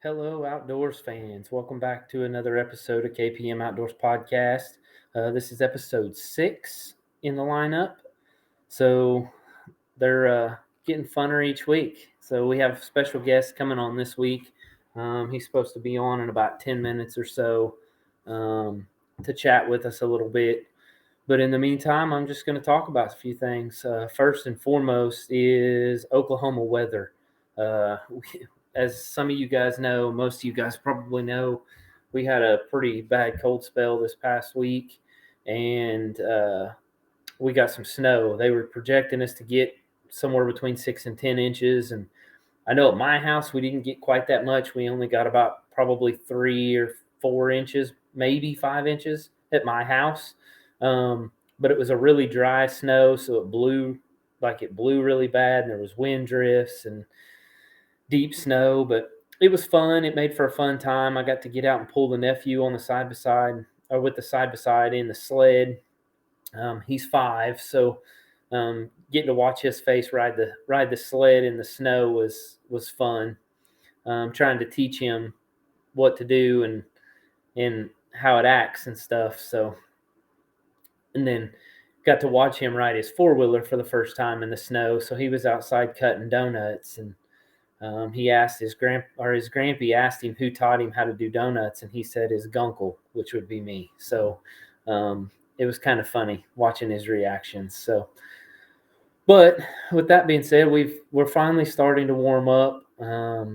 Hello, outdoors fans. Welcome back to another episode of KPM Outdoors Podcast. This is episode 6 in the lineup. So they're getting funner each week. So we have special guests coming on this week. He's supposed to be on in about 10 minutes or so to chat with us a little bit. But in the meantime, I'm just going to talk about a few things. First and foremost is Oklahoma weather. As some of you guys know, most of you guys probably know, we had a pretty bad cold spell this past week, and we got some snow. They were projecting us to get somewhere between 6 and 10 inches, and I know at my house we didn't get quite that much. We only got about probably 3 or 4 inches, maybe 5 inches at my house. But it was a really dry snow, so it blew really bad, and there was wind drifts and deep snow, but it was fun. It made for a fun time. I got to get out and pull the nephew on the side by side, or with the side by side in the sled. He's 5, so getting to watch his face ride the sled in the snow was fun. Trying to teach him what to do and how it acts and stuff. So, and then got to watch him ride his 4-wheeler for the first time in the snow. So he was outside cutting donuts, and he asked his grampy asked him who taught him how to do donuts, and he said his gunkle, which would be me. So it was kind of funny watching his reactions. So, but with that being said, we're finally starting to warm up. I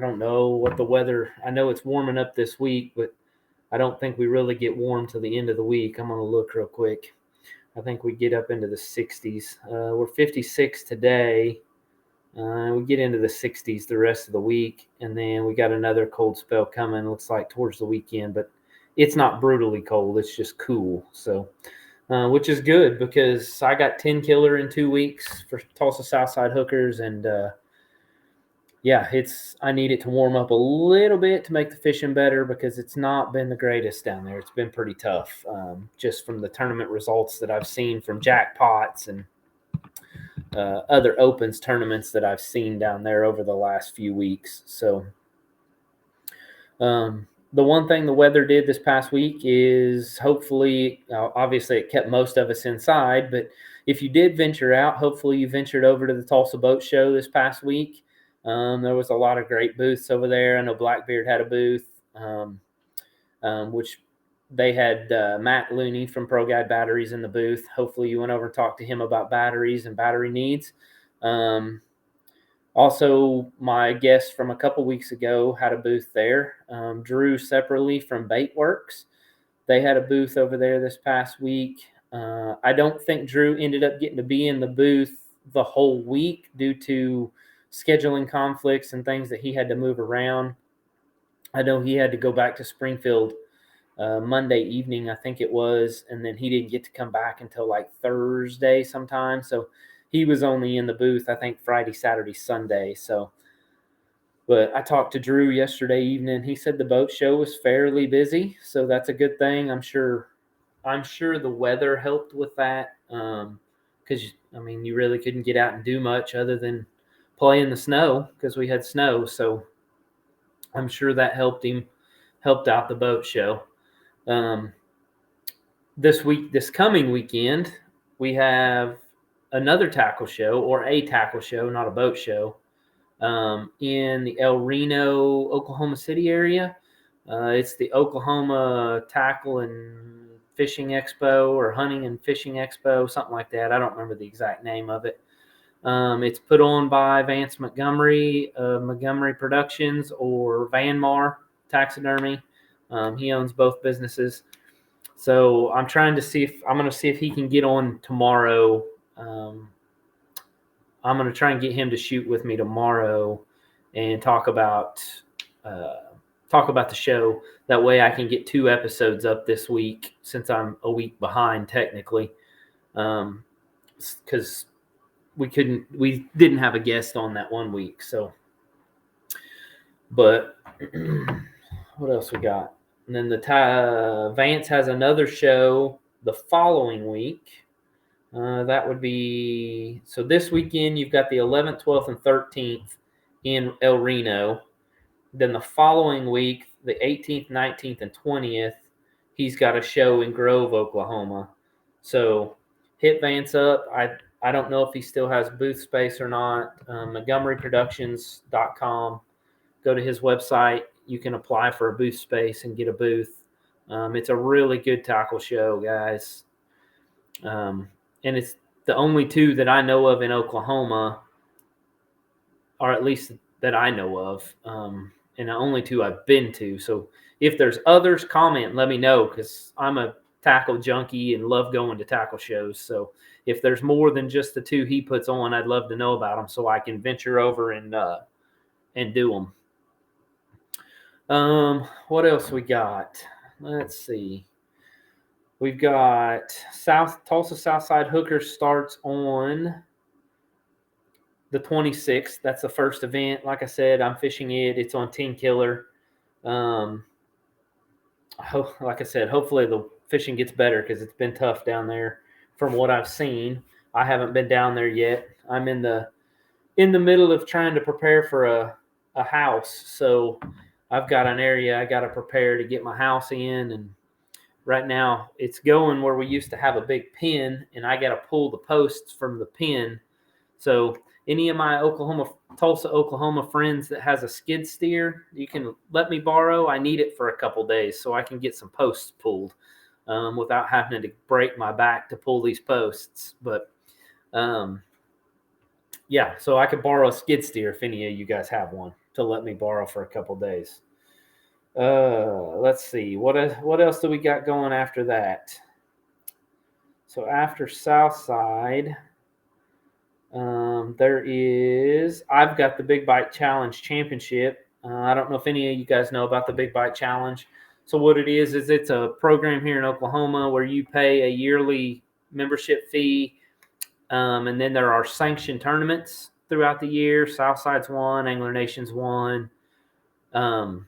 don't know what the weather. I know it's warming up this week, but I don't think we really get warm till the end of the week. I'm going to look real quick. I think we get up into the 60s. We're 56 today. We get into the 60s the rest of the week, and then we got another cold spell coming, looks like towards the weekend, but it's not brutally cold. It's just cool. So, which is good because I got 10 killer in 2 weeks for Tulsa Southside Hookers, and I need it to warm up a little bit to make the fishing better because it's not been the greatest down there. It's been pretty tough, just from the tournament results that I've seen from jackpots and other opens tournaments that I've seen down there over the last few weeks. So the one thing the weather did this past week is hopefully, obviously it kept most of us inside, but if you did venture out, hopefully you ventured over to the Tulsa Boat Show this past week. There was a lot of great booths over there. I know Blackbeard had a booth, which they had Matt Looney from Pro Guide Batteries in the booth. Hopefully you went over and talked to him about batteries and battery needs. Also, my guest from a couple weeks ago had a booth there. Drew separately from Baitworks. They had a booth over there this past week. I don't think Drew ended up getting to be in the booth the whole week due to scheduling conflicts and things that he had to move around. I know he had to go back to Springfield Monday evening, I think it was, and then he didn't get to come back until like Thursday sometime. So he was only in the booth, I think, Friday, Saturday, Sunday. So, but I talked to Drew yesterday evening. He said the boat show was fairly busy, so that's a good thing. I'm sure the weather helped with that, because I mean, you really couldn't get out and do much other than play in the snow because we had snow. So I'm sure that helped out the boat show. This coming weekend, we have another tackle show, or a tackle show, not a boat show, in the El Reno, Oklahoma City area. It's the Oklahoma Tackle and Fishing Expo, or Hunting and Fishing Expo, something like that. I don't remember the exact name of it. It's put on by Vance Montgomery, Montgomery Productions, or Vanmar Taxidermy. He owns both businesses. So I'm going to see if he can get on tomorrow. I'm going to try and get him to shoot with me tomorrow and talk about the show. That way I can get 2 episodes up this week, since I'm a week behind technically, because we didn't have a guest on that 1 week. So, but what else we got? And then Vance has another show the following week. That would be, so this weekend you've got the 11th, 12th, and 13th in El Reno. then the following week, the 18th, 19th, and 20th, he's got a show in Grove, Oklahoma. So hit Vance up. I don't know if he still has booth space or not. MontgomeryProductions.com. Go to his website. You can apply for a booth space and get a booth. It's a really good tackle show, guys. And it's the only two that I know of in Oklahoma, or at least that I know of, and the only two I've been to. So if there's others, comment, let me know, because I'm a tackle junkie and love going to tackle shows. So if there's more than just the two he puts on, I'd love to know about them so I can venture over and do them. What else we got? Let's see. We've got Tulsa Southside Hookers starts on the 26th. That's the first event. Like I said, I'm fishing it. It's on Team Killer. Like I said, hopefully the fishing gets better, because it's been tough down there from what I've seen. I haven't been down there yet. I'm in the middle of trying to prepare for a house. So I've got an area I got to prepare to get my house in, and right now it's going where we used to have a big pin, and I got to pull the posts from the pin. So any of my Tulsa, Oklahoma friends that has a skid steer, you can let me borrow. I need it for a couple days so I can get some posts pulled without having to break my back to pull these posts. But yeah, so I could borrow a skid steer if any of you guys have one to let me borrow for a couple days. Let's see. What else do we got going after that? So after Southside, I've got the Big Bite Challenge Championship. I don't know if any of you guys know about the Big Bite Challenge. So what it is it's a program here in Oklahoma where you pay a yearly membership fee, and then there are sanctioned tournaments throughout the year. Southside's one, Angler Nation's one. And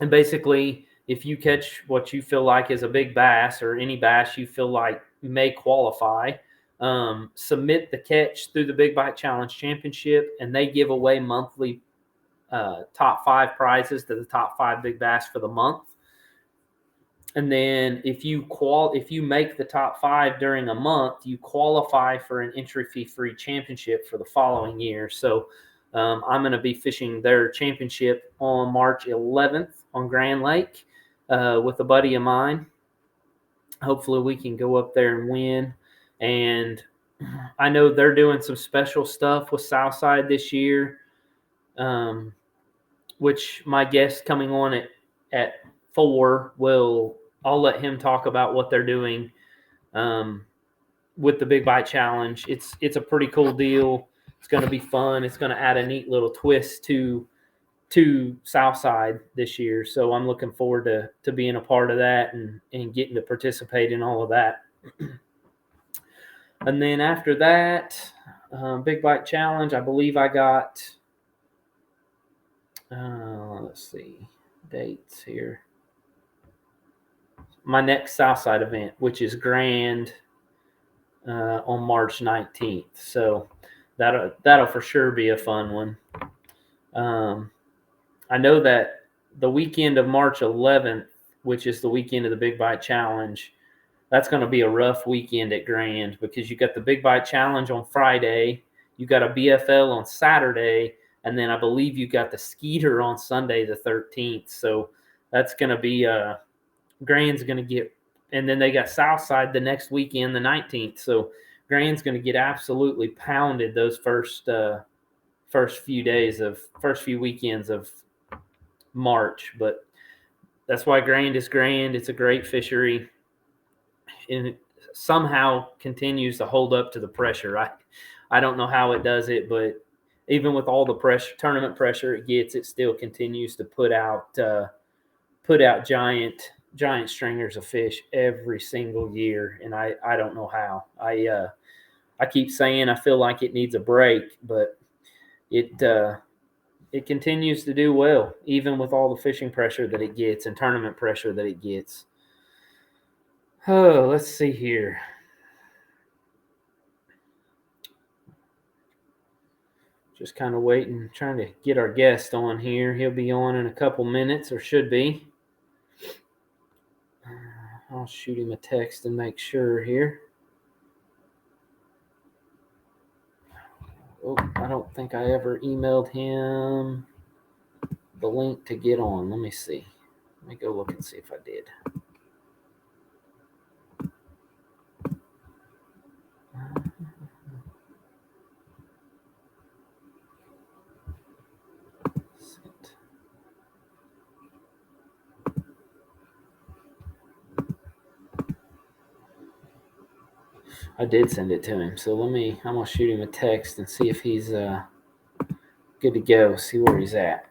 basically, if you catch what you feel like is a big bass, or any bass you feel like may qualify, submit the catch through the Big Bite Challenge Championship, and they give away monthly top 5 prizes to the top 5 big bass for the month. And then if you make the top 5 during a month, you qualify for an entry fee free championship for the following year. So I'm going to be fishing their championship on March 11th on Grand Lake with a buddy of mine. Hopefully we can go up there and win. And I know they're doing some special stuff with Southside this year, which my guest coming on at 4 I'll let him talk about what they're doing with the Big Bite Challenge. It's a pretty cool deal. It's going to be fun. It's going to add a neat little twist to Southside this year. So I'm looking forward to being a part of that and getting to participate in all of that. And then after that, Big Bite Challenge, I believe I got, let's see, dates here. My next Southside event, which is Grand on March 19th. So that'll for sure be a fun one. I know that the weekend of March 11th, which is the weekend of the Big Bite Challenge, that's going to be a rough weekend at Grand, because you got the Big Bite Challenge on Friday, you got a BFL on Saturday, and then I believe you got the Skeeter on Sunday the 13th. So that's going to be Grand's going to get, and then they got Southside the next weekend, the 19th. So Grand's going to get absolutely pounded those first few weekends of March. But that's why Grand is Grand. It's a great fishery, and it somehow continues to hold up to the pressure. I don't know how it does it, but even with all the pressure, tournament pressure it gets, it still continues to put out giant stringers of fish every single year, and I don't know how. I keep saying I feel like it needs a break, but it continues to do well, even with all the fishing pressure that it gets and tournament pressure that it gets. Oh, let's see here. Just kind of waiting, trying to get our guest on here. He'll be on in a couple minutes, or should be. I'll shoot him a text and make sure here. Oh, I don't think I ever emailed him the link to get on. Let me see. Let me go look and see if I did. I did send it to him, so I'm gonna shoot him a text and see if he's good to go. See where he's at.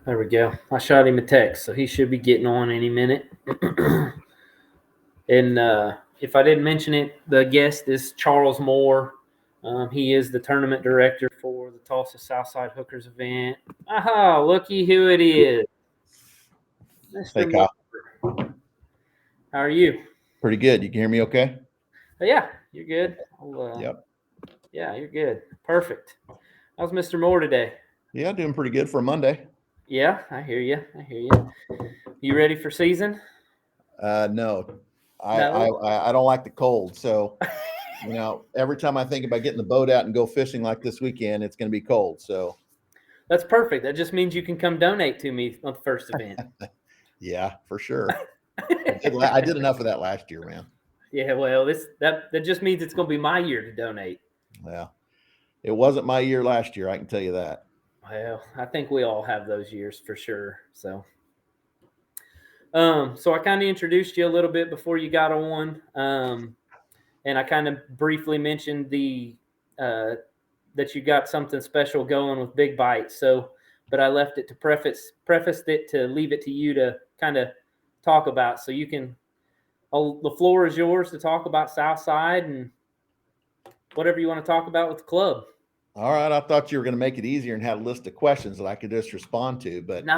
There we go. I shot him a text, so he should be getting on any minute. And if I didn't mention it, the guest is Charles Moore. He is the tournament director for the Tulsa Southside Hookers event. Aha, looky who it is. Hey, Kyle. Moore. How are you? Pretty good. You can hear me okay? Yeah, you're good. Yep. Yeah, you're good. Perfect. How's Mr. Moore today? Yeah, doing pretty good for a Monday. Yeah, I hear you. You ready for season? No. I don't like the cold. So, every time I think about getting the boat out and go fishing like this weekend, it's going to be cold. So that's perfect. That just means you can come donate to me on the first event. Yeah, for sure. I did enough of that last year, man. Yeah, well, that just means it's going to be my year to donate. Yeah, it wasn't my year last year. I can tell you that. Well, I think we all have those years for sure. So I kind of introduced you a little bit before you got on, and I kind of briefly mentioned that you got something special going with Big Bites. So, but I left it to prefaced it to leave it to you to kind of talk about. So you can, the floor is yours to talk about Southside and whatever you want to talk about with the club. All right. I thought you were going to make it easier and had a list of questions that I could just respond to, but it's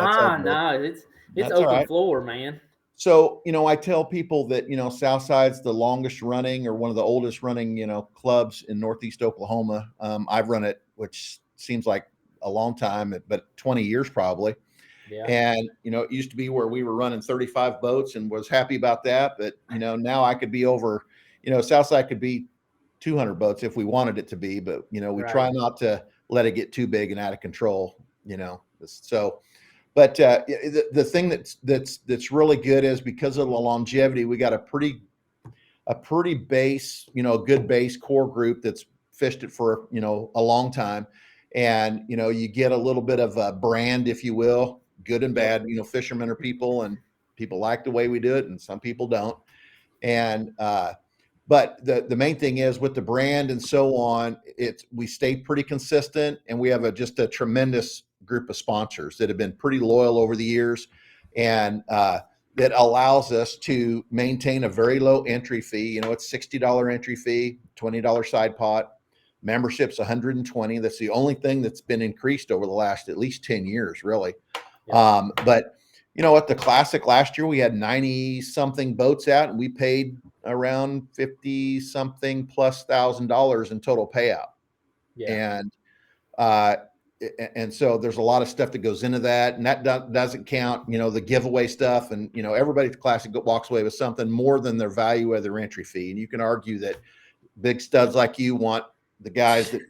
open right. Floor, man. So, I tell people that, Southside's the longest running or one of the oldest running, clubs in Northeast Oklahoma. I've run it, which seems like a long time, but 20 years probably. Yeah. And, it used to be where we were running 35 boats and was happy about that. But, now I could be over, Southside could be 200 boats if we wanted it to be, but, we right. try not to let it get too big and out of control, so. But the thing that's really good is because of the longevity, we got a pretty base, a good base core group that's fished it for, a long time. And, you get a little bit of a brand, if you will, good and bad, fishermen are people and people like the way we do it and some people don't. And, but the main thing is with the brand and so on, we stay pretty consistent and we have just a tremendous group of sponsors that have been pretty loyal over the years. And that allows us to maintain a very low entry fee. It's $60 entry fee, $20 side pot. Membership's $120. That's the only thing that's been increased over the last at least 10 years, really. Yeah. But at the Classic last year, we had 90 something boats out and we paid around 50 something plus $1,000 in total payout. Yeah. And so there's a lot of stuff that goes into that, and that doesn't count, the giveaway stuff. And, everybody at the Classic walks away with something more than their value of their entry fee. And you can argue that big studs like you want the guys that,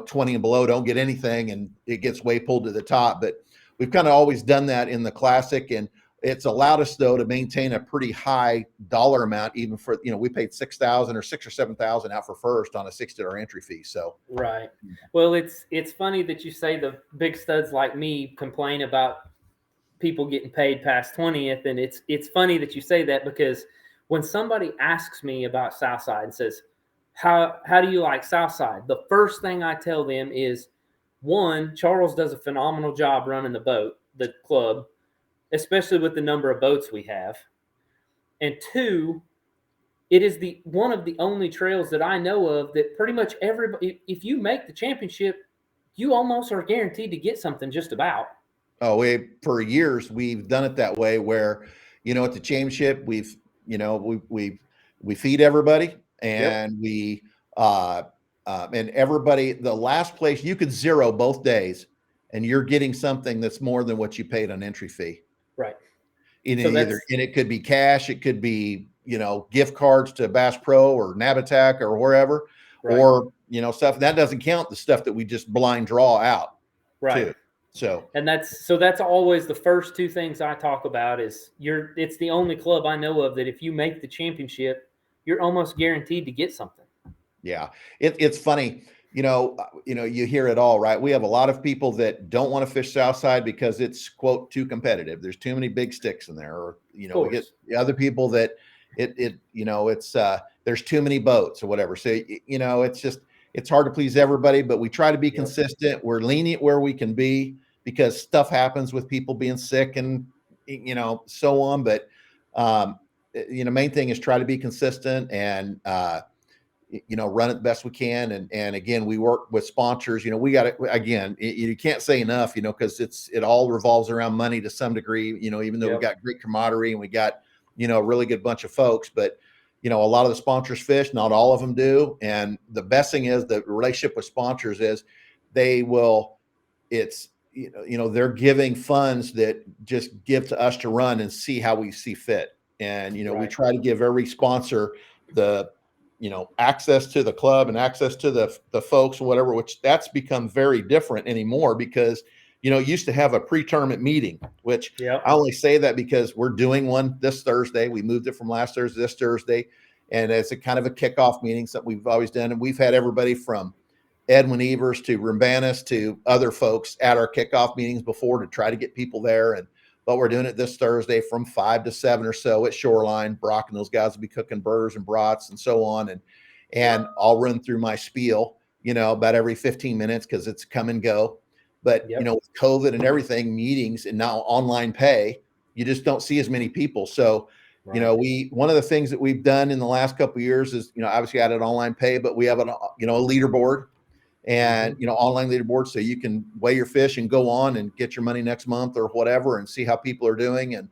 20 and below don't get anything and it gets way pulled to the top. But we've kind of always done that in the Classic, and it's allowed us though to maintain a pretty high dollar amount, even for, we paid $6,000 or $6,000 or $7,000 out for first on a $60 entry fee. So, right. Well, it's funny that you say the big studs like me complain about people getting paid past 20th. And it's funny that you say that, because when somebody asks me about Southside and says, how do you like Southside? The first thing I tell them is, one, Charles does a phenomenal job running the club, especially with the number of boats we have. And two, it is one of the only trails that I know of that pretty much everybody, if you make the championship, you almost are guaranteed to get something just about. Oh, for years we've done it that way, where, at the championship we feed everybody, Yep. and and everybody, the last place, you could zero both days, and you're getting something that's more than what you paid on entry fee. Right. And So it could be cash, it could be, gift cards to Bass Pro or Nabatac or wherever, right. or, stuff that doesn't count, the stuff that we just blind draw out Right. too. So, and that's always the first two things I talk about is it's the only club I know of that if you make the championship, you're almost guaranteed to get something. Yeah. It's funny, you hear it all, right? We have a lot of people that don't want to fish Southside because it's, quote, too competitive. There's too many big sticks in there, or, we get other people that there's too many boats or whatever. So, it's hard to please everybody, but we try to be consistent. We're lenient where we can be, because stuff happens with people being sick and, so on. But, main thing is try to be consistent and, run it the best we can. And again, we work with sponsors. We got it again. You can't say enough, because it all revolves around money to some degree, even though we got great camaraderie and we got, a really good bunch of folks, but, a lot of the sponsors fish, not all of them do. And the best thing is the relationship with sponsors is they're giving funds that just give to us to run and see how we see fit. And, we try to give every sponsor the, access to the club and access to the folks or whatever, which that's become very different anymore, because, it used to have a pre-tournament meeting, which I only say that because we're doing one this Thursday. We moved it from last Thursday to this Thursday. And it's a kind of a kickoff meeting, something we've always done. And we've had everybody from Edwin Evers to Rambanis to other folks at our kickoff meetings before to try to get people there. But we're doing it this Thursday from 5 to 7 or so at Shoreline. Brock and those guys will be cooking burgers and brats and so on. And I'll run through my spiel, about every 15 minutes, because it's come and go. But, with COVID and everything, meetings and now online pay, you just don't see as many people. So, one of the things that we've done in the last couple of years is, obviously added online pay, but we have a leaderboard and, online leaderboard. So you can weigh your fish and go on and get your money next month or whatever, and see how people are doing. And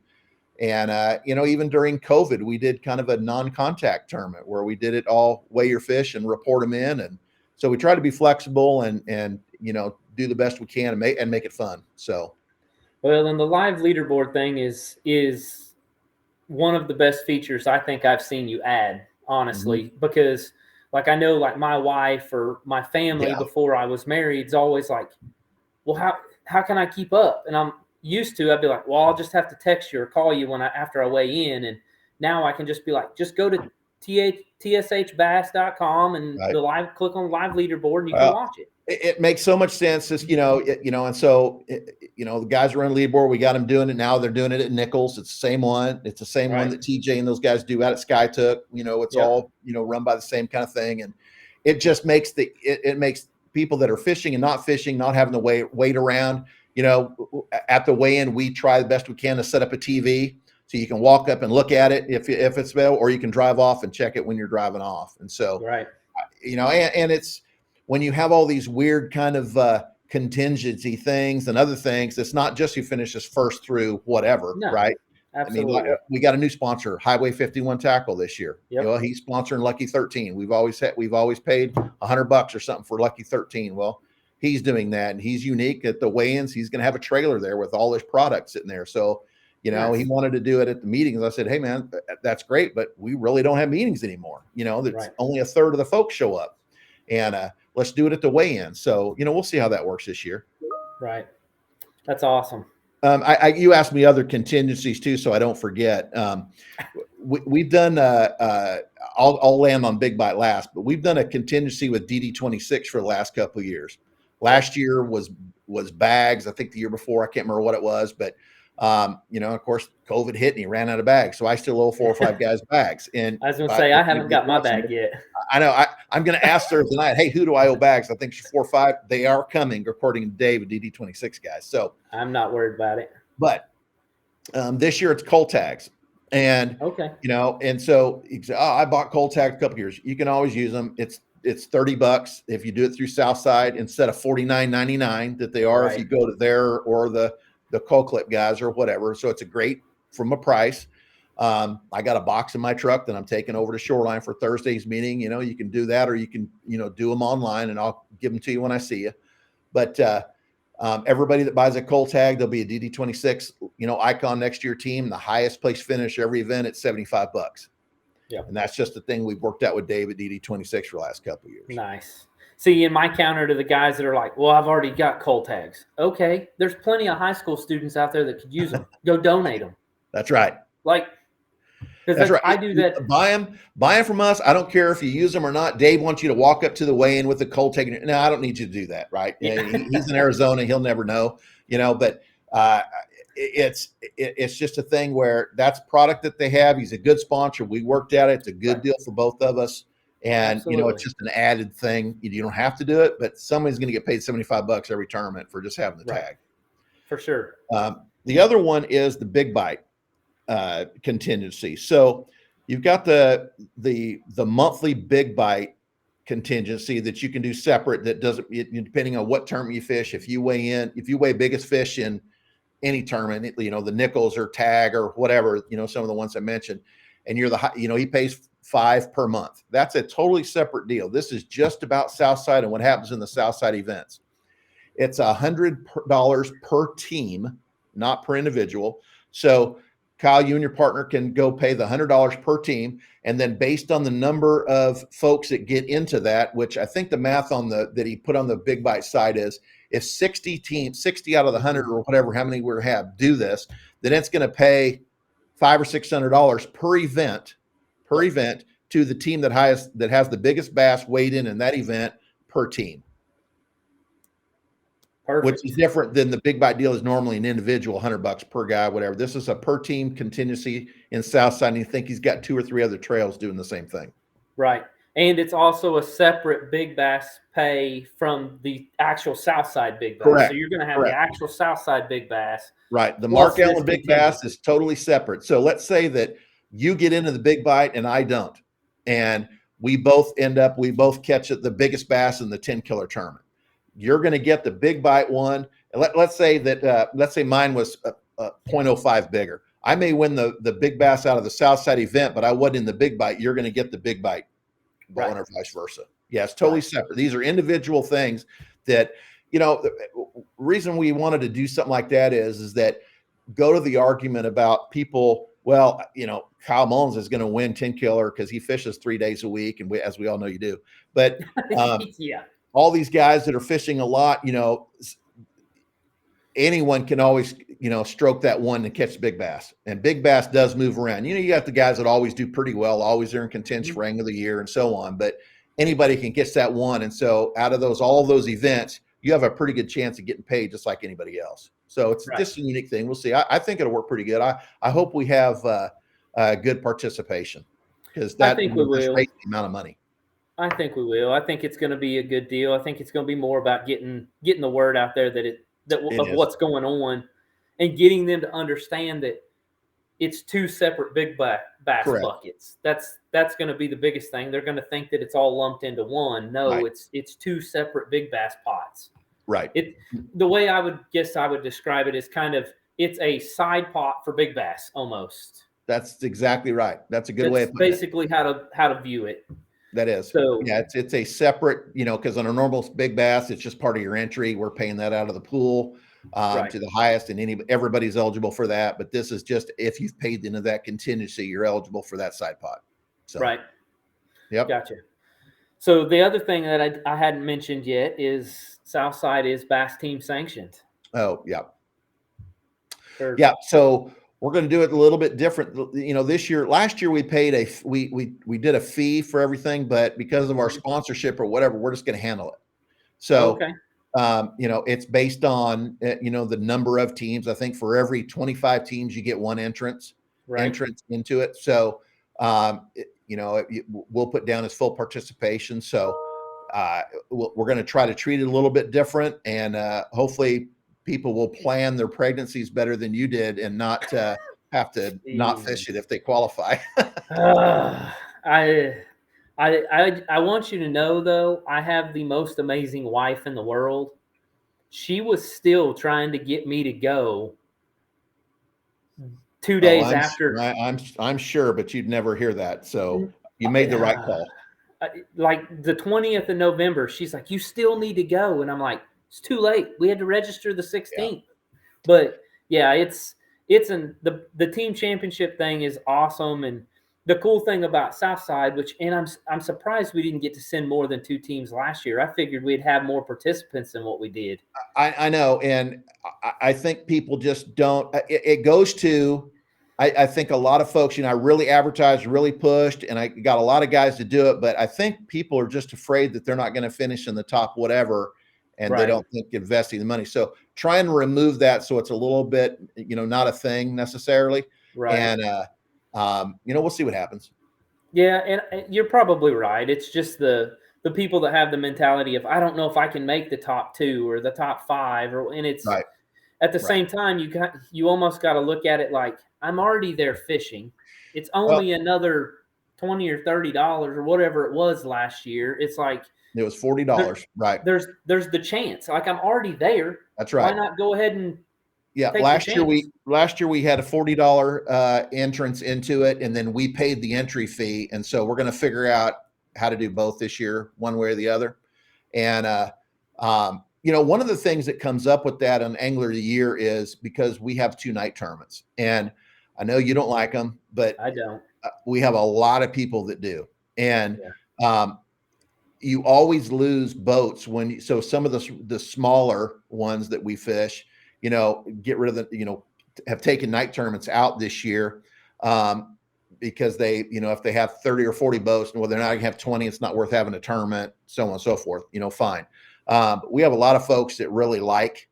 even during COVID, we did kind of a non-contact tournament where we did it all, weigh your fish and report them in. And so we try to be flexible and do the best we can and make it fun. So, well, and the live leaderboard thing is one of the best features I think I've seen you add, honestly, because like I know, like my wife or my family before I was married is always like, well, how can I keep up? And I'm used to, I'd be like, well, I'll just have to text you or call you after I weigh in. And now I can just be like, just go to tshbass.com and click on live leaderboard and you can watch it. It makes so much sense. And so, the guys are on leaderboard. We got them doing it now. They're doing it at Nichols. It's the same one. It's the same one that TJ and those guys do out at SkyTook. It's all, run by the same kind of thing. And it just makes it makes people that are fishing and not fishing, not having to wait around, at the weigh-in. We try the best we can to set up a TV so you can walk up and look at it if it's available, or you can drive off and check it when you're driving off. And so, and it's, when you have all these weird kind of contingency things and other things, it's not just who finishes first through whatever, right? Absolutely. I mean, we got a new sponsor, Highway 51 Tackle, this year. He's sponsoring Lucky 13. We've always paid $100 or something for Lucky 13. Well, he's doing that, and he's unique at the weigh-ins. He's going to have a trailer there with all his products sitting there. So, he wanted to do it at the meetings. I said, hey man, that's great, but we really don't have meetings anymore. That's only a third of the folks show up, and let's do it at the weigh-in. So, we'll see how that works this year. Right. That's awesome. You asked me other contingencies too, so I don't forget. We've done, I'll land on Big Bite last, but we've done a contingency with DD26 for the last couple of years. Last year was bags. I think the year before, I can't remember what it was, but Of course, COVID hit and he ran out of bags. So I still owe 4 or 5 guys bags. And I was going to say, I haven't got my bag yet. I know. I'm going to ask Thursday tonight, hey, who do I owe bags? I think she's 4 or 5. They are coming, according to Dave, DD26 guys. So I'm not worried about it. But this year it's cold tags. And, okay. And so you say, I bought cold tags a couple years. You can always use them. It's $30 if you do it through Southside instead of $49.99 that they are if you go to there or the cold clip guys or whatever. So it's a great from a price. I got a box in my truck that I'm taking over to Shoreline for Thursday's meeting. You can do that, or you can, do them online and I'll give them to you when I see you. But everybody that buys a cold tag, there'll be a DD26, icon next to your team. The highest place finish every event at $75. Yeah. And that's just the thing we've worked out with Dave at DD26 for the last couple of years. Nice. See, in my counter to the guys that are like, well, I've already got cold tags. Okay. There's plenty of high school students out there that could use them. Go donate them. That's right. That's right. I do that. Buy them from us. I don't care if you use them or not. Dave wants you to walk up to the weigh-in with the cold tag. No, I don't need you to do that. Right. Yeah. He's in Arizona. He'll never know, but it's just a thing where that's product that they have. He's a good sponsor. We worked at it. It's a good deal for both of us. And, Absolutely. It's just an added thing. You don't have to do it, but somebody's going to get paid $75 every tournament for just having the tag. For sure. The other one is the big bite contingency. So you've got the monthly big bite contingency that you can do separate. That doesn't, depending on what tournament you fish. If you weigh biggest fish in any tournament, the nickels or tag or whatever, some of the ones I mentioned, and you're he pays $5 per month. That's a totally separate deal. This is just about Southside and what happens in the Southside events. It's $100 per team, not per individual. So Kyle, you and your partner can go pay the $100 per team. And then based on the number of folks that get into that, which I think the math that he put on the big bite side is, if 60 out of the 100 or whatever, how many we have do this, then it's going to pay $500 or $600 per event to the team that has the biggest bass weighed in that event per team. Perfect. Which is different than the big bite deal is normally an individual $100 per guy, whatever. This is a per team contingency in Southside. And you think he's got 2 or 3 other trails doing the same thing. Right. And it's also a separate big bass pay from the actual Southside big bass. Correct. So you're going to have the actual Southside big bass. Right. The Mark Allen big bass is totally separate. So let's say that you get into the big bite and I don't. And we both catch the biggest bass in the 10-killer tournament. You're going to get the big bite one. Let's say mine was 0.05 bigger. I may win the big bass out of the Southside event, but I wasn't in the big bite. You're going to get the big bite, right, or vice versa. Yeah, it's totally separate. These are individual things that, the reason we wanted to do something like that is that go to the argument about people, well, Kyle Mullins is going to win 10-killer because he fishes 3 days a week. And as we all know, you do. But yeah. All these guys that are fishing a lot, anyone can always, stroke that one and catch big bass. And big bass does move around. You got the guys that always do pretty well, always are in contention for Angle of the Year and so on. But anybody can catch that one. And so out of all of those events, you have a pretty good chance of getting paid just like anybody else. So it's just a unique thing. We'll see. I think it'll work pretty good. I hope we have good participation because that will raise the amount of money. I think we will. I think it's going to be a good deal. I think it's going to be more about getting the word out there of what's going on, and getting them to understand that it's 2 separate big bass buckets. That's going to be the biggest thing. They're going to think that it's all lumped into one. No, it's 2 separate big bass pots. Right. The way I would describe it is it's a side pot for big bass almost. That's exactly right. That's a good way of putting basically how to view it. That is. So yeah, it's a separate, because on a normal big bass, it's just part of your entry. We're paying that out of the pool to the highest, and everybody's eligible for that. But this is just if you've paid into that contingency, you're eligible for that side pot. So, right. Yep. Gotcha. So the other thing that I hadn't mentioned yet is Southside is Bass Team sanctioned. Oh, yeah. Yeah. So we're going to do it a little bit different. Last year we paid we did a fee for everything, but because of our sponsorship or whatever, we're just going to handle it. So It's based on, the number of teams. I think for every 25 teams, you get one entrance into it. So, we'll put down as full participation. So, we're going to try to treat it a little bit different, and hopefully people will plan their pregnancies better than you did and not have to not fish it if they qualify. I want you to know, though, I have the most amazing wife in the world. She was still trying to get me to go 2 days after. I'm sure, but you'd never hear that. So you made the right call. Like the 20th of November, she's like, "You still need to go," and I'm like, "It's too late. We had to register the 16th." Yeah. But yeah, the team championship thing is awesome, and the cool thing about Southside, I'm surprised we didn't get to send more than 2 teams last year. I figured we'd have more participants than what we did. I know, and I think people just don't. It goes to. I think a lot of folks, I really advertised, really pushed, and I got a lot of guys to do it. But I think people are just afraid that they're not going to finish in the top whatever, and they don't think investing the money. So try and remove that so it's a little bit, not a thing necessarily. Right. And, we'll see what happens. Yeah, and you're probably right. It's just the people that have the mentality of, I don't know if I can make the top 2 or the top 5, and it's right. At the same time, you almost got to look at it like, I'm already there fishing. It's only another $20 or $30 or whatever it was last year. It's like it was $40, right? There's the chance. Like, I'm already there. That's right. Why not go ahead and last year we had a $40 entrance into it, and then we paid the entry fee, and so we're going to figure out how to do both this year, one way or the other. And one of the things that comes up with that on Angler of the Year is because we have 2 night tournaments, and I know you don't like them, but I don't. We have a lot of people that do, and you always lose boats so some of the smaller ones that we fish, get rid of have taken night tournaments out this year because they, if they have 30 or 40 boats, well, they're not going to have 20. It's not worth having a tournament, so on and so forth. Fine. We have a lot of folks that really like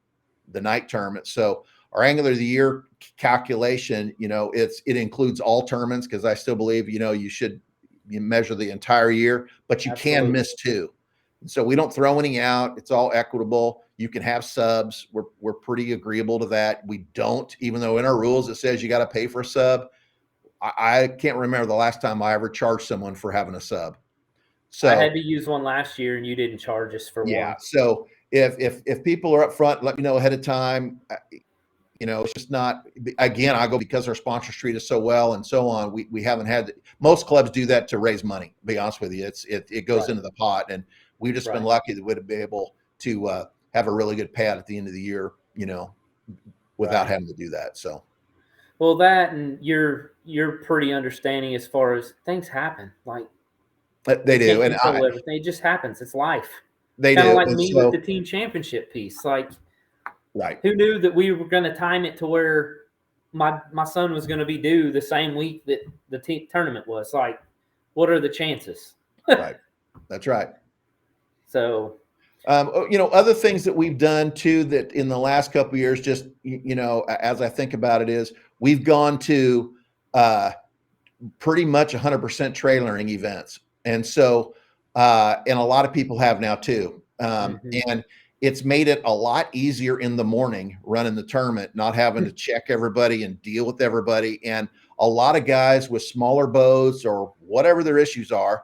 the night tournament. So our Angler of the Year calculation, it includes all tournaments, because I still believe, you measure the entire year, but you can miss 2. So we don't throw any out. It's all equitable. You can have subs. We're pretty agreeable to that. We don't, even though in our rules it says you got to pay for a sub. I can't remember the last time I ever charged someone for having a sub. So I had to use one last year, and you didn't charge us for one. Yeah. So if people are up front, let me know ahead of time. It's just not, again, I go because our sponsors treat us so well and so on. We haven't had, most clubs do that to raise money, to be honest with you. It goes into the pot, and we've just been lucky that we'd be able to have a really good payout at the end of the year, without having to do that. So. Well, that, and you're pretty understanding as far as things happen. Like, they do. And everything. It just happens. It's life. They kind do. Of like me with the team championship piece. Like, right. Who knew that we were going to time it to where my son was going to be due the same week that the tournament was? Like, what are the chances? Right. That's right. So, other things that we've done too, that in the last couple of years, just, as I think about it, is we've gone to pretty much 100% trailering events. And so, and a lot of people have now too. And it's made it a lot easier in the morning running the tournament, not having to check everybody and deal with everybody. And a lot of guys with smaller boats or whatever their issues are,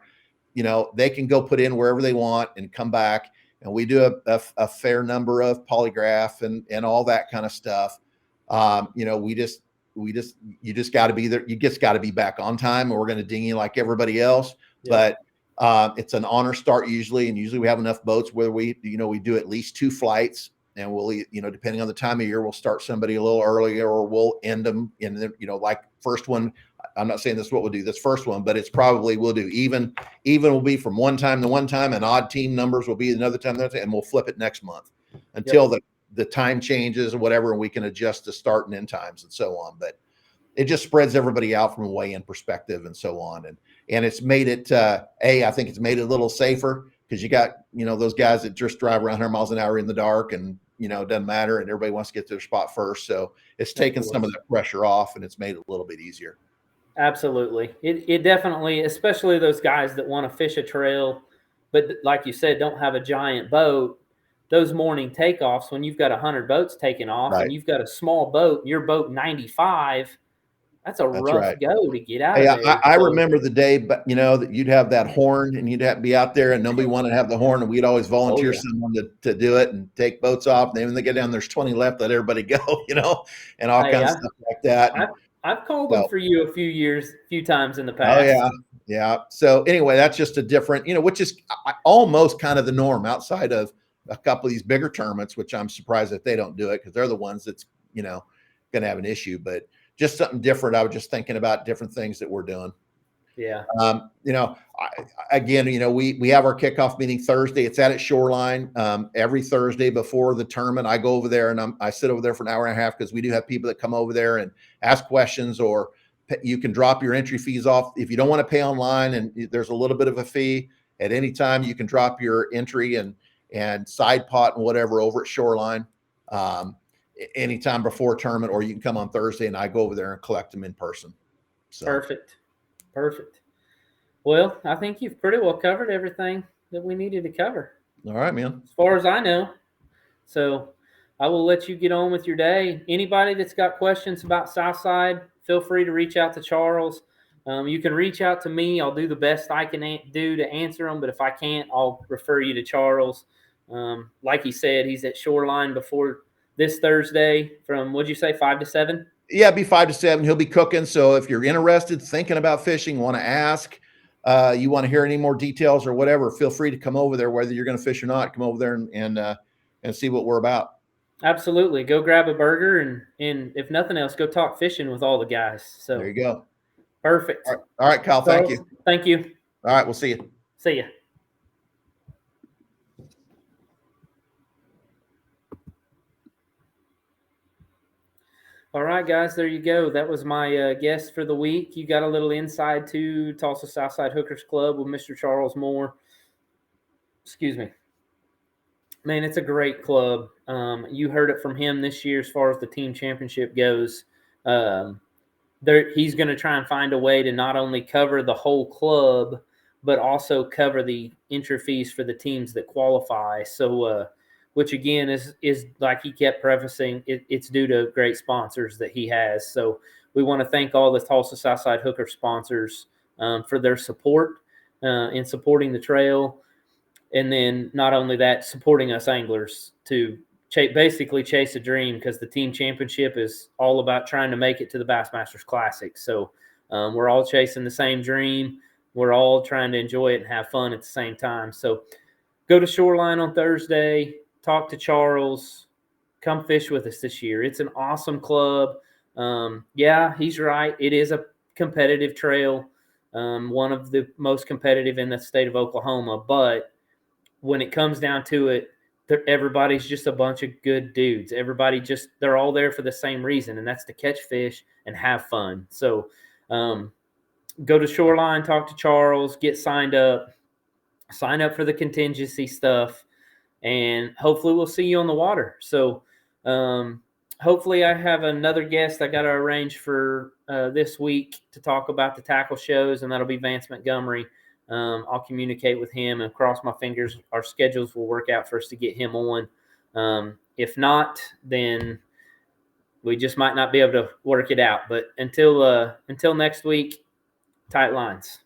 they can go put in wherever they want and come back. And we do a fair number of polygraph and all that kind of stuff. You just got to be there. You just got to be back on time, and we're going to ding you like everybody else. Yeah. But it's an honor start usually. And usually we have enough boats where we do at least 2 flights, and we'll, depending on the time of year, we'll start somebody a little earlier, or we'll end them in the, like first one. I'm not saying this is what we'll do this first one, but it's probably we'll do even will be from one time to one time, and odd team numbers will be another time, and we'll flip it next month until the time changes or whatever, and we can adjust the start and end times and so on. But it just spreads everybody out from a weigh-in perspective and so on. And it's made it, I think it's made it a little safer, because you got, those guys that just drive around 100 miles an hour in the dark, and, it doesn't matter, and everybody wants to get to their spot first. So it's taken some of the pressure off, and it's made it a little bit easier. Absolutely. It definitely, especially those guys that want to fish a trail, but like you said, don't have a giant boat. Those morning takeoffs, when you've got 100 boats taking off, Right. and you've got a small boat, your boat 95, that's rough right. go to get out Hey, of there. I remember the day, but that you'd have that horn, and you'd have to be out there, and nobody wanted to have the horn, and we'd always volunteer someone to do it and take boats off. And then when they get down, there's 20 left, let everybody go, and all kinds of stuff like that. I've called them for you a few times in the past. Oh yeah. Yeah. So anyway, that's just a different, which is almost kind of the norm outside of a couple of these bigger tournaments, which I'm surprised that they don't do it, because they're the ones that's, going to have an issue. But just something different. I was just thinking about different things that we're doing. Yeah. Again, we have our kickoff meeting Thursday. It's at Shoreline. Every Thursday before the tournament, I go over there and I sit over there for an hour and a half, because we do have people that come over there and ask questions, or you can drop your entry fees off. If you don't want to pay online, and there's a little bit of a fee at any time, you can drop your entry and side pot and whatever over at Shoreline anytime before tournament, or you can come on Thursday and I go over there and collect them in person. So. Perfect. Well, I think you've pretty well covered everything that we needed to cover. All right, man. As far as I know. So I will let you get on with your day. Anybody that's got questions about Southside, feel free to reach out to Charles. You can reach out to me. I'll do the best I can do to answer them. But if I can't, I'll refer you to Charles. Like he said, he's at Shoreline before this Thursday from, what'd you say, 5 to 7? Yeah, it'd be 5 to 7. He'll be cooking. So if you're interested, thinking about fishing, want to ask, you want to hear any more details or whatever, feel free to come over there, whether you're going to fish or not. Come over there and see what we're about. Absolutely. Go grab a burger and if nothing else, go talk fishing with all the guys. So there you go. Perfect. All right, Kyle. Thank you. Thank you. All right, we'll see you. See ya. All right, guys, there you go. That was my guest for the week. You got a little insight to Tulsa Southside Hookers Club with Mr. Charles Moore. Excuse me. Man, it's a great club. You heard it from him this year as far as the team championship goes. He's going to try and find a way to not only cover the whole club, but also cover the entry fees for the teams that qualify. So, which again is like he kept prefacing, it's due to great sponsors that he has. So we want to thank all the Tulsa Southside Hooker sponsors for their support in supporting the trail. And then not only that, supporting us anglers to basically chase a dream, because the team championship is all about trying to make it to the Bassmasters Classic. So we're all chasing the same dream. We're all trying to enjoy it and have fun at the same time. So go to Shoreline on Thursday. Talk to Charles, come fish with us this year. It's an awesome club. Yeah, he's right. It is a competitive trail, one of the most competitive in the state of Oklahoma. But when it comes down to it, everybody's just a bunch of good dudes. They're all there for the same reason, and that's to catch fish and have fun. So go to Shoreline, talk to Charles, get signed up, sign up for the contingency stuff. And hopefully we'll see you on the water. So hopefully I have another guest I got to arrange for this week to talk about the tackle shows, and that'll be Vance Montgomery. I'll communicate with him and cross my fingers our schedules will work out for us to get him on. If not, then we just might not be able to work it out. But until next week, tight lines.